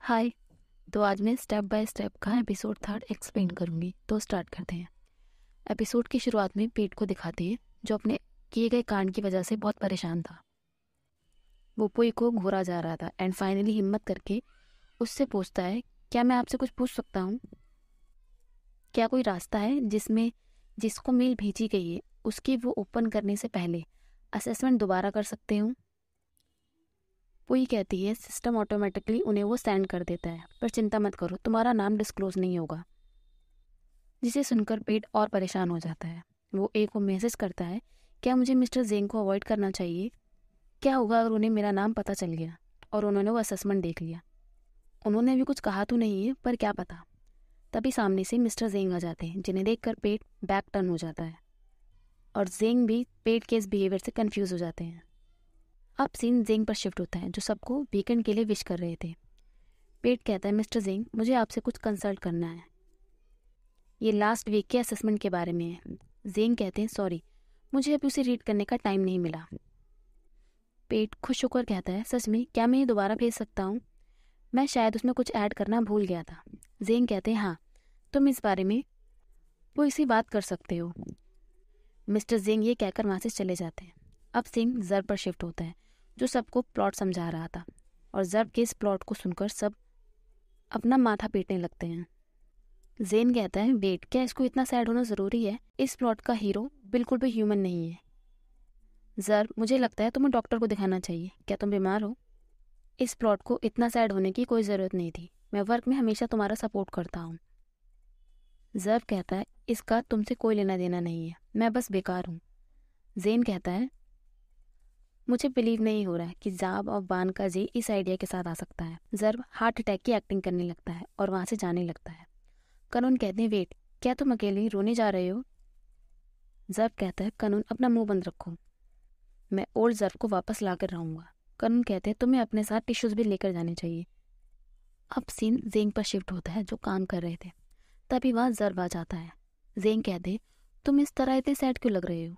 हाय। तो आज मैं स्टेप बाय स्टेप का एपिसोड 3 एक्सप्लेन करूंगी। तो स्टार्ट करते हैं। एपिसोड की शुरुआत में पेट को दिखाते हैं, जो अपने किए गए कांड की वजह से बहुत परेशान था। वो पुई को घूरा जा रहा था एंड फाइनली हिम्मत करके उससे पूछता है, क्या मैं आपसे कुछ पूछ सकता हूँ? क्या कोई रास्ता है जिसमें जिसको मेल भेजी गई है उसकी वो ओपन करने से पहले असेसमेंट दोबारा कर सकते हूँ? पुई कहती है, सिस्टम ऑटोमेटिकली उन्हें वो सेंड कर देता है, पर चिंता मत करो, तुम्हारा नाम डिस्क्लोज नहीं होगा। जिसे सुनकर पेट और परेशान हो जाता है। वो ए को मैसेज करता है, क्या मुझे मिस्टर जेंग को अवॉइड करना चाहिए? क्या होगा अगर उन्हें मेरा नाम पता चल गया और उन्होंने वो असेसमेंट देख लिया? उन्होंने अभी कुछ कहा तो नहीं है, पर क्या पता। तभी सामने से मिस्टर जेंग आ जाते हैं, जिन्हें देखकर पेट बैक टर्न हो जाता है और जेंग भी पेट के इस बिहेवियर से कंफ्यूज हो जाते हैं। अब सीन जेंग पर शिफ्ट होता है, जो सबको वीकेंड के लिए विश कर रहे थे। पेट कहता है, मिस्टर जेंग, मुझे आपसे कुछ कंसल्ट करना है। ये लास्ट वीक के असेसमेंट के बारे में है। जेंग कहते हैं, सॉरी, मुझे अभी उसे रीड करने का टाइम नहीं मिला। पेट खुश होकर कहता है, सच में क्या मैं ये दोबारा भेज सकता हूँ? मैं शायद उसमें कुछ ऐड करना भूल गया था। जेंग कहते हैं, हाँ, तुम इस बारे में वो इसी बात कर सकते हो। मिस्टर जेंग ये कहकर वहाँ से चले जाते हैं। अब सीन जर्ब पर शिफ्ट होता है, जो सबको प्लॉट समझा रहा था, और जर्ब के इस प्लॉट को सुनकर सब अपना माथा पीटने लगते हैं। जेन कहता है, वेट, क्या इसको इतना सैड होना ज़रूरी है? इस प्लॉट का हीरो बिल्कुल भी ह्यूमन नहीं है। जर, मुझे लगता है तुम्हें डॉक्टर को दिखाना चाहिए। क्या तुम बीमार हो? इस प्लॉट को इतना सैड होने की कोई ज़रूरत नहीं थी। मैं वर्क में हमेशा तुम्हारा सपोर्ट करता हूँ। जर कहता है, इसका तुमसे कोई लेना देना नहीं है, मैं बस बेकार हूँ। जेन कहता है, मुझे बिलीव नहीं हो रहा है कि जाब और बान का जे इस आइडिया के साथ आ सकता है। जर्ब हार्ट अटैक की एक्टिंग करने लगता है और वहाँ से जाने लगता है। कानून कहते हैं, वेट, क्या तुम अकेले ही रोने जा रहे हो? जर्ब कहता है, कानून अपना मुंह बंद रखो, मैं ओल्ड जर्ब को वापस ला कर रहूँगा। कानून कहते हैं, तुम्हें अपने साथ टिश्यूज भी लेकर जाने चाहिए। अब सीन जेंग पर शिफ्ट होता है, जो काम कर रहे थे। तभी वहाँ जर्ब आ जाता है। जेंग कहते हैं, तुम इस तरह इतने सैड क्यों लग रहे हो?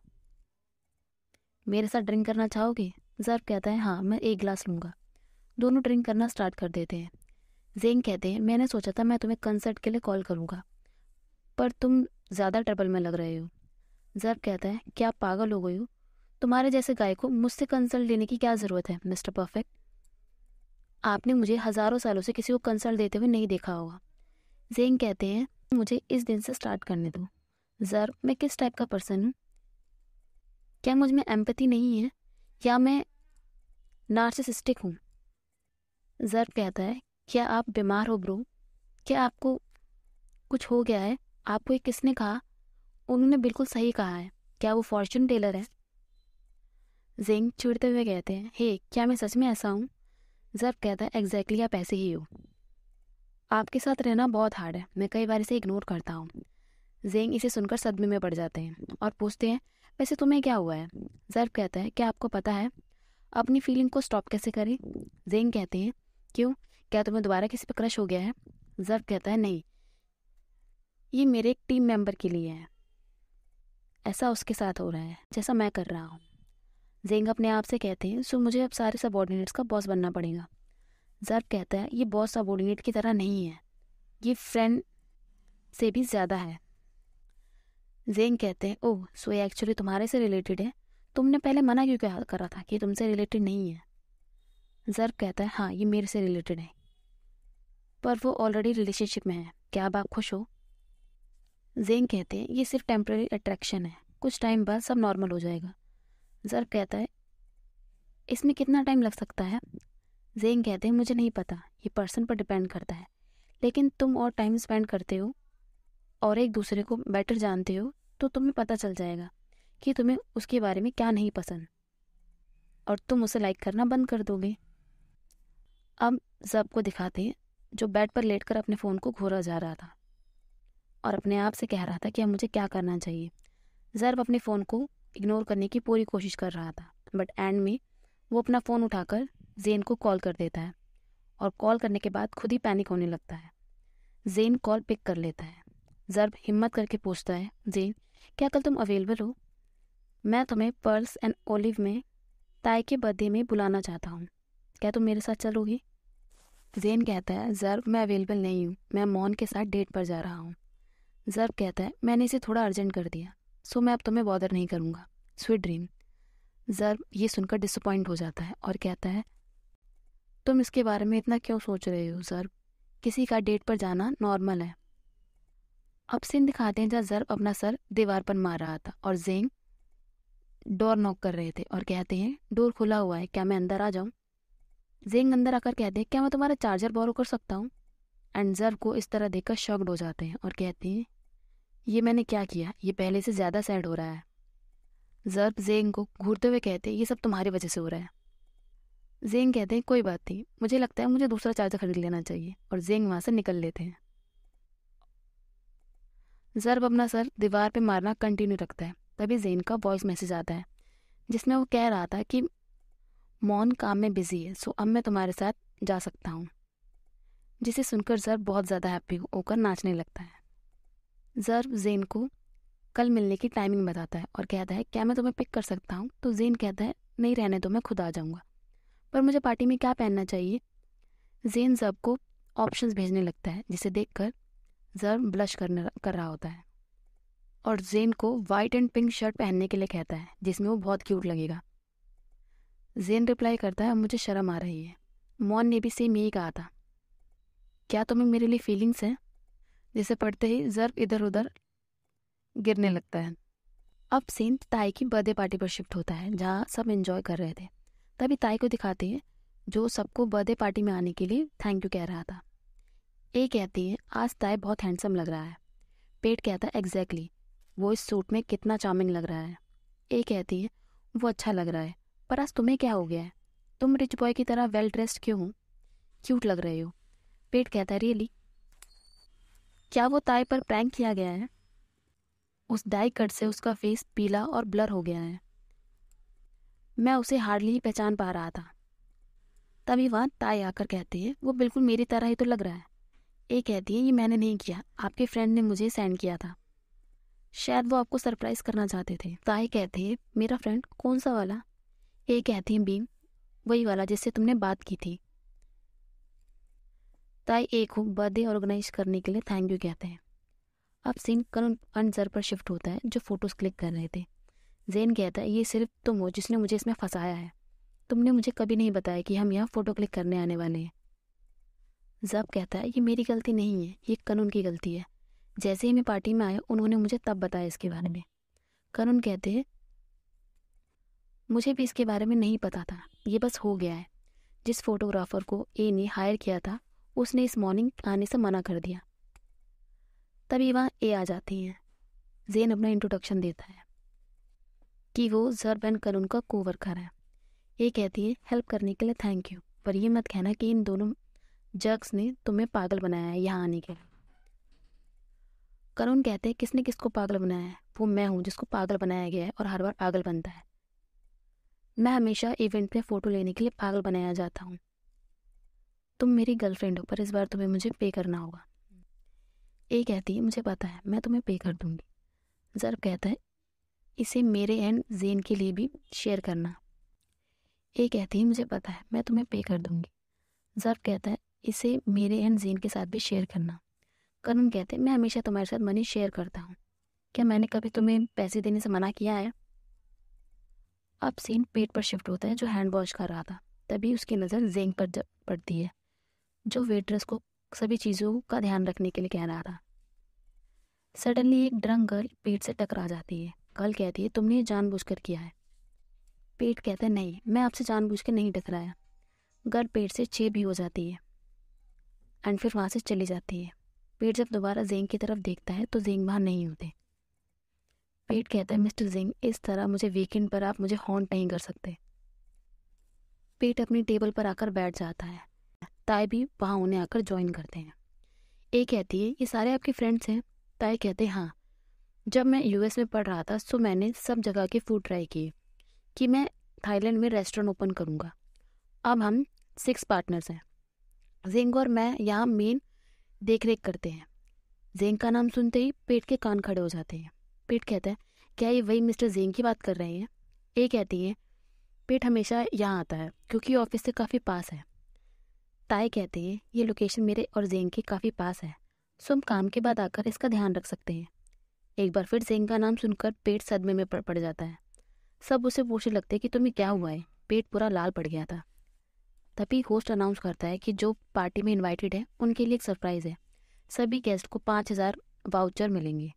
मेरे साथ ड्रिंक करना चाहोगे? जर्ब कहता है, हाँ, मैं एक गिलास लूँगा। दोनों ड्रिंक करना स्टार्ट कर देते हैं। जेंग कहते हैं, मैंने सोचा था मैं तुम्हें कंसर्ट के लिए कॉल करूँगा, पर तुम ज़्यादा ट्रबल में लग रहे हो। जर्ब कहता है, क्या आप पागल हो गए हो? तुम्हारे जैसे गाय को मुझसे कंसल्ट लेने की क्या ज़रूरत है मिस्टर परफेक्ट? आपने मुझे हज़ारों सालों से किसी को कंसल्ट देते हुए नहीं देखा होगा। जेंग कहते हैं, मुझे इस दिन से स्टार्ट करने दो। जर्ब, मैं किस टाइप का पर्सन हूँ? क्या मुझ में एम्पैथी नहीं है, या मैं नार्सिसिस्टिक हूँ? जर्ब कहता है, क्या आप बीमार हो ब्रो? क्या आपको कुछ हो गया है? आपको ये किसने कहा? उन्होंने बिल्कुल सही कहा है। क्या वो फॉर्च्यून टेलर है? जेंग चिढ़ते हुए कहते हैं, हे, क्या मैं सच में ऐसा हूँ? जर्ब कहता है, एग्जैक्टली आप ऐसे ही हो। आपके साथ रहना बहुत हार्ड है, मैं कई बार इसे इग्नोर करता हूँ। जेंग इसे सुनकर सदमे में पड़ जाते हैं और पूछते हैं, वैसे तुम्हें क्या हुआ है? जर्ब कहता है, क्या आपको पता है अपनी फीलिंग को स्टॉप कैसे करें? जेंग कहते हैं, क्यों, क्या तुम्हें दोबारा किसी पर क्रश हो गया है? जर्ब कहता है, नहीं, ये मेरे एक टीम मेंबर के लिए है। ऐसा उसके साथ हो रहा है जैसा मैं कर रहा हूँ। जेंग अपने आप से कहते हैं, सो मुझे अब सारे सबॉर्डिनेट्स का बॉस बनना पड़ेगा। जर्ब कहता है, ये बॉस सबॉर्डिनेट की तरह नहीं है, ये फ्रेंड से भी ज़्यादा है। जेंग कहते हैं, ओह, सो ये एक्चुअली तुम्हारे से रिलेटेड है? तुमने पहले मना क्यों क्या करा था कि तुमसे रिलेटेड नहीं है? जर्ब कहता है, हाँ, ये मेरे से रिलेटेड है, पर वो ऑलरेडी रिलेशनशिप में है। क्या अब आप खुश हो? जेंग कहते हैं, ये सिर्फ टेम्पररी अट्रैक्शन है, कुछ टाइम बाद सब नॉर्मल हो जाएगा। जर्ब कहता है, इसमें कितना टाइम लग सकता है? जेंग कहते हैं, मुझे नहीं पता, ये पर्सन पर डिपेंड करता है, लेकिन तुम और टाइम स्पेंड करते हो और एक दूसरे को बेटर जानते हो, तो तुम्हें पता चल जाएगा कि तुम्हें उसके बारे में क्या नहीं पसंद, और तुम उसे लाइक करना बंद कर दोगे। अब जब को दिखाते हैं, जो बेड पर लेटकर अपने फ़ोन को घोरा जा रहा था और अपने आप से कह रहा था कि अब मुझे क्या करना चाहिए। जर्ब अपने फ़ोन को इग्नोर करने की पूरी कोशिश कर रहा था, बट एंड में वो अपना फ़ोन उठाकर जेन को कॉल कर देता है और कॉल करने के बाद खुद ही पैनिक होने लगता है। जेन कॉल पिक कर लेता है। जर्ब हिम्मत करके पूछता है, जेन, क्या कल तुम अवेलेबल हो? मैं तुम्हें पर्ल्स एंड ओलिव में ताई के बर्थडे में बुलाना चाहता हूँ, क्या तुम मेरे साथ चलोगी? जेन कहता है ज़र्ब मैं अवेलेबल नहीं हूँ, मैं मॉन के साथ डेट पर जा रहा हूँ। ज़र्ब कहता है मैंने इसे थोड़ा अर्जेंट कर दिया, सो मैं अब तुम्हें बॉदर नहीं करूँगा, स्वीट ड्रीम। ज़र्ब ये सुनकर डिसअपॉइंट हो जाता है और कहता है तुम इसके बारे में इतना क्यों सोच रहे हो ज़र्ब, किसी का डेट पर जाना नॉर्मल है। अब सीन दिखाते हैं जहाँ ज़र्ब अपना सर दीवार पर मार रहा था और जेंग डोर नॉक कर रहे थे और कहते हैं डोर खुला हुआ है, क्या मैं अंदर आ जाऊँ। जेंग अंदर आकर कहते हैं क्या मैं तुम्हारा चार्जर बोरो कर सकता हूँ। एंड ज़र्ब को इस तरह देखकर शॉक्ड हो जाते हैं और कहते हैं ये मैंने क्या किया, ये पहले से ज़्यादा सैड हो रहा है। ज़र्ब जेंग को घूरते हुए कहते हैं ये सब तुम्हारी वजह से हो रहा है। जेंग कहते हैं कोई बात नहीं, मुझे लगता है मुझे दूसरा चार्जर खरीद लेना चाहिए, और जेंग वहाँ से निकल लेते हैं। ज़र्ब अपना सर दीवार पे मारना कंटिन्यू रखता है। तभी जेन का वॉइस मैसेज आता है जिसमें वो कह रहा था कि मॉन काम में बिजी है, सो अब मैं तुम्हारे साथ जा सकता हूँ। जिसे सुनकर ज़र्ब बहुत ज़्यादा हैप्पी होकर नाचने लगता है। ज़र्ब जेन को कल मिलने की टाइमिंग बताता है और कहता है क्या मैं तुम्हें पिक कर सकता हूँ। तो जेन कहता है नहीं रहने दो, मैं खुद आ जाऊँगा, पर मुझे पार्टी में क्या पहनना चाहिए। जेन ज़र्ब को ऑप्शंस भेजने लगता है जिसे देखकर ज़र्ब ब्लश कर रहा होता है और जेन को वाइट एंड पिंक शर्ट पहनने के लिए कहता है जिसमें वो बहुत क्यूट लगेगा। जेन रिप्लाई करता है मुझे शर्म आ रही है, मॉन ने भी सेम यही कहा था, क्या तुम्हें मेरे लिए फीलिंग्स हैं। जिसे पढ़ते ही ज़र्ब इधर उधर गिरने लगता है। अब सीन ताई की बर्थडे पार्टी पर शिफ्ट होता है जहाँ सब एंजॉय कर रहे थे। तभी ताई को दिखाते हैं जो सबको बर्थडे पार्टी में आने के लिए थैंक यू कह रहा था। ए कहती है आज ताई बहुत हैंडसम लग रहा है। पेट कहता है एग्जैक्टली, वो इस सूट में कितना चार्मिंग लग रहा है। ए कहती है वो अच्छा लग रहा है, पर आज तुम्हें क्या हो गया है, तुम रिच बॉय की तरह वेल ड्रेस्ड क्यों हो, क्यूट लग रहे हो। पेट कहता है रियली, क्या वो ताई पर प्रैंक किया गया है। उस डाई कट से उसका फेस पीला और ब्लर हो गया है, मैं उसे हार्डली ही पहचान पा रहा था। तभी वहाँ ताई आकर कहती है वो बिल्कुल मेरी तरह ही तो लग रहा है। ए कहती है ये मैंने नहीं किया, आपके फ्रेंड ने मुझे सेंड किया था, शायद वो आपको सरप्राइज करना चाहते थे। ताई कहती है मेरा फ्रेंड कौन सा वाला। ए कहती है बीम, वही वाला जिससे तुमने बात की थी। ताई ए को बर्थडे ऑर्गेनाइज करने के लिए थैंक यू कहते हैं। अब सीन करुण अनजर पर शिफ्ट होता है जो फोटोज क्लिक कर रहे थे। जेन कहता है ये सिर्फ तुम हो जिसने मुझे इसमें फंसाया है, तुमने मुझे कभी नहीं बताया कि हम यहाँ फ़ोटो क्लिक करने आने वाले हैं। जब कहता है ये मेरी गलती नहीं है, ये कानून की गलती है, जैसे ही मैं पार्टी में आया उन्होंने मुझे तब बताया इसके बारे में। कानून कहते हैं मुझे भी इसके बारे में नहीं पता था, ये बस हो गया है। जिस फोटोग्राफर को ए ने हायर किया था उसने इस मॉर्निंग आने से मना कर दिया। तभी वहाँ ए आ जाती हैं। जेन अपना इंट्रोडक्शन देता है कि वो ज़र्ब एंड कानून का कोवर्कर है। ये कहती है हेल्प करने के लिए थैंक यू, पर ये मत कहना कि इन दोनों जग्स ने तुम्हें पागल बनाया है यहाँ आने के लिए। कानून कहते हैं किसने किसको पागल बनाया है, वो मैं हूँ जिसको पागल बनाया गया है और हर बार पागल बनता है। मैं हमेशा इवेंट में फ़ोटो लेने के लिए पागल बनाया जाता हूँ। तुम मेरी गर्लफ्रेंड हो, पर इस बार तुम्हें मुझे पे करना होगा। ए कहती है मुझे पता है, मैं तुम्हें पे कर दूंगी। ज़र्ब कहता है इसे मेरे एंड जेन के लिए भी शेयर करना। ए कहती है मुझे पता है, मैं तुम्हें पे कर दूंगी। ज़र्ब कहता है इसे मेरे एंड जेन के साथ भी शेयर करना। कानून कहते हैं मैं हमेशा तुम्हारे साथ मनी शेयर करता हूँ, क्या मैंने कभी तुम्हें पैसे देने से मना किया है। अब सीन पेट पर शिफ्ट होता है जो हैंड वॉश कर रहा था। तभी उसकी नज़र जेंग पर पड़ती है जो वेट्रेस को सभी चीज़ों का ध्यान रखने के लिए कह रहा था। सडनली एक ड्रंक गर्ल पेट से टकरा जाती है। गर्ल कहती है तुमने ये जानबूझकर किया है। पेट कहता है नहीं, मैं आपसे जानबूझ के नहीं टकराया। गर्ल पेट से चेप भी हो जाती है एंड फिर वहाँ से चली जाती है। पेट जब दोबारा जेंग की तरफ देखता है तो जेंग वहाँ नहीं होते। पेट कहता है मिस्टर जेंग, इस तरह मुझे वीकेंड पर आप मुझे हॉन्ट नहीं कर सकते। पेट अपनी टेबल पर आकर बैठ जाता है। ताई भी वहाँ उन्हें आकर ज्वाइन करते हैं। ए कहती है ये सारे आपके फ्रेंड्स हैं। ताई कहते हैं हाँ, जब मैं यूएस में पढ़ रहा था तो मैंने सब जगह के फूड ट्राई किए कि मैं थाईलैंड में रेस्टोरेंट ओपन करूँगा। अब हम 6 पार्टनर्स हैं। जेंग और मैं यहाँ मेन देख रेख करते हैं। जेंग का नाम सुनते ही पेट के कान खड़े हो जाते हैं। पेट कहता है क्या ये वही मिस्टर जेंग की बात कर रहे हैं। ए कहती है पेट हमेशा यहाँ आता है क्योंकि ऑफिस से काफ़ी पास है। ताई कहते हैं ये लोकेशन मेरे और जेंग के काफ़ी पास है, सो हम काम के बाद आकर इसका ध्यान रख सकते हैं। एक बार फिर जेंग का नाम सुनकर पेट सदमे में पड़ जाता है। सब उसे पूछने लगते हैं कि तुम्हें क्या हुआ है। पेट पूरा लाल पड़ गया था। तभी होस्ट अनाउंस करता है कि जो पार्टी में इनवाइटेड है उनके लिए एक सरप्राइज़ है। सभी गेस्ट को 5,000 वाउचर मिलेंगे,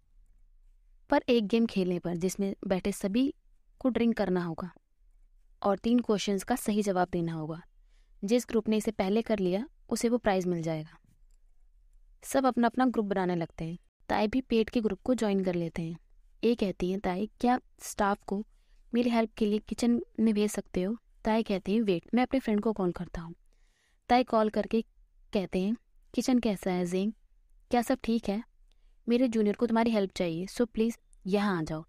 पर एक गेम खेलने पर जिसमें बैठे सभी को ड्रिंक करना होगा और 3 क्वेश्चंस का सही जवाब देना होगा। जिस ग्रुप ने इसे पहले कर लिया उसे वो प्राइज़ मिल जाएगा। सब अपना अपना ग्रुप बनाने लगते हैं। ताई भी पेट के ग्रुप को ज्वाइन कर लेते हैं। ए कहती हैं ताई क्या स्टाफ को मेरी हेल्प के लिए किचन में भेज सकते हो। ताई कहती हैं वेट, मैं अपने फ्रेंड को कॉल करता हूँ। ताई कॉल करके कहते हैं किचन कैसा है जेंग, क्या सब ठीक है? मेरे जूनियर को तुम्हारी हेल्प चाहिए, सो प्लीज़ यहाँ आ जाओ।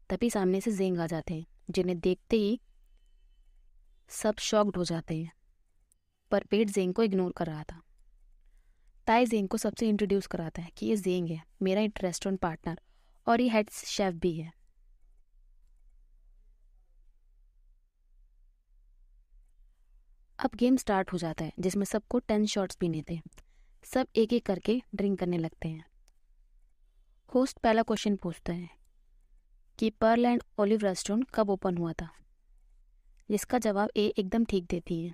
तभी सामने से जेंग आ जाते हैं, जिन्हें देखते ही सब शॉक्ड हो जाते हैं, पर पेट जेंग को इग्नोर कर रहा था। ताई जेंग को सबसे इंट्रोड्यूस कराता है कि ये जेंग है, मेरा एक रेस्टोरेंट पार्टनर और ये हेड शेफ भी है। अब गेम स्टार्ट हो जाता है जिसमें सबको 10 शॉट्स पीने थे। सब एक एक करके ड्रिंक करने लगते हैं। होस्ट पहला क्वेश्चन पूछता है कि पर्ल एंड ओलिव रेस्टोरेंट कब ओपन हुआ था, जिसका जवाब ए एकदम ठीक देती है।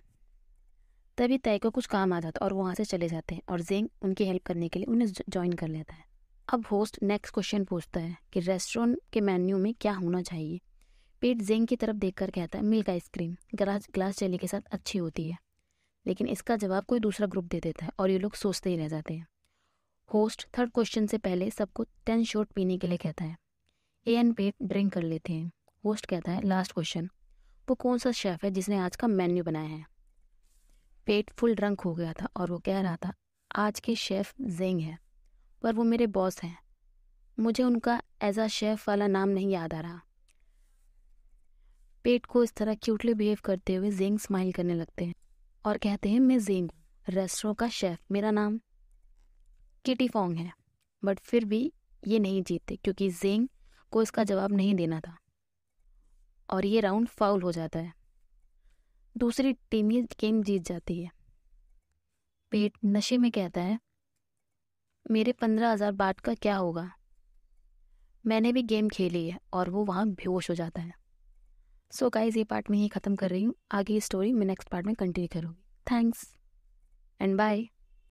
तभी तय को कुछ काम आ जाता है और वहाँ से चले जाते हैं और जेंग उनकी हेल्प करने के लिए उन्हें ज्वाइन कर लेता है। अब होस्ट नेक्स्ट क्वेश्चन पूछता है कि रेस्टोरेंट के मेन्यू में क्या होना चाहिए। पेट जेंग की तरफ देखकर कहता है मिल्क आइसक्रीम ग्लास जेली के साथ अच्छी होती है, लेकिन इसका जवाब कोई दूसरा ग्रुप दे देता है और ये लोग सोचते ही रह जाते हैं। होस्ट थर्ड क्वेश्चन से पहले सबको 10 शॉट पीने के लिए कहता है। ए एंड पेट ड्रिंक कर लेते हैं। होस्ट कहता है लास्ट क्वेश्चन, वो कौन सा शेफ है जिसने आज का मेन्यू बनाया है। पेट फुल ड्रंक हो गया था और वो कह रहा था आज के शेफ जेंग है, पर वो मेरे बॉस हैं, मुझे उनका एज अ शेफ वाला नाम नहीं याद आ रहा। पेट को इस तरह क्यूटली बिहेव करते हुए जेंग स्माइल करने लगते हैं और कहते हैं मैं जेंग हूँ, रेस्टोरेंट का शेफ, मेरा नाम किटी फोंग है। बट फिर भी ये नहीं जीतते क्योंकि जेंग को इसका जवाब नहीं देना था और ये राउंड फाउल हो जाता है। दूसरी टीम ये गेम जीत जाती है। पेट नशे में कहता है मेरे 15,000 बाट का क्या होगा, मैंने भी गेम खेली है, और वो वहाँ बेहोश हो जाता है। सो गाइस ये पार्ट में ही ख़त्म कर रही हूँ, आगे ये स्टोरी मैं नेक्स्ट पार्ट में कंटिन्यू करूँगी। Thanks and bye.